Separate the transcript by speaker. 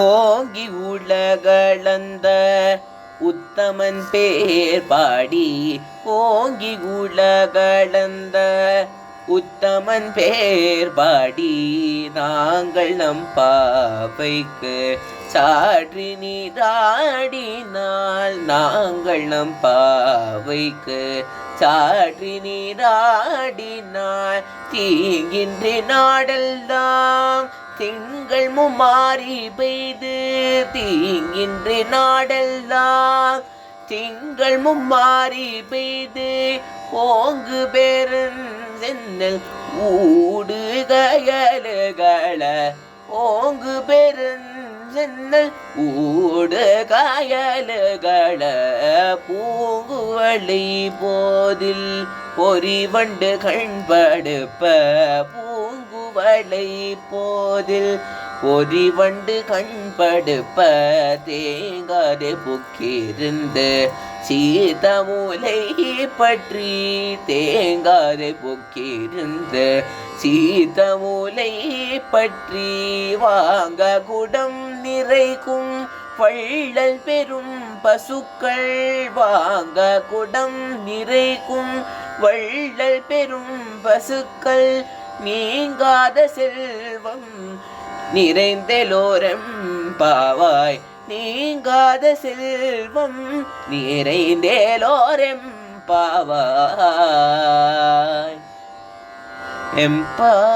Speaker 1: ஓங்கி உலகளந்த உத்தமன் பேர் பாடி ஓங்கி உலகளந்த உத்தமன் பேர் பாடி நாங்கள் நம் பாவைக்கு சாற்றி நீராடினால் நாங்கள் நம் பாவைக்கு சாற்றி நீராடினால் தீங்கின்றி நாடெல்லாம் திங்கள் மும்மாறி பெய்து தீங்கின்றி நாடெல்லாம் திங்கள் மும்மாறி பெய்து ஓங்கு பெருந் சென்னல் ஊடு கயலுகள ஓங்கு பெருந் சென்னல் ஊடு கயலுகள பூங்குவளை போதில் பொறிவண்டு கண்படுப்ப பூங்குவளை போதில் பொறிவண்டு கண்படுப்ப தேங்காது புக்கிருந்து சீதமூலை பற்றி தேங்காது புக்கிருந்து சீதமூலை பற்றி வாங்க குடம் நிறைக்கும் வள்ளல் பெரும் பசுக்கள் வாங்க குடம் நிறைக்கும் வள்ளல் பெரும் பசுக்கள் நீங்காத செல்வம் நிறைந்தெலோரம் பாவாய் நீங்காத செல்வம் நிறைந்தேலோரம் பாவாய் எம்பாவாய்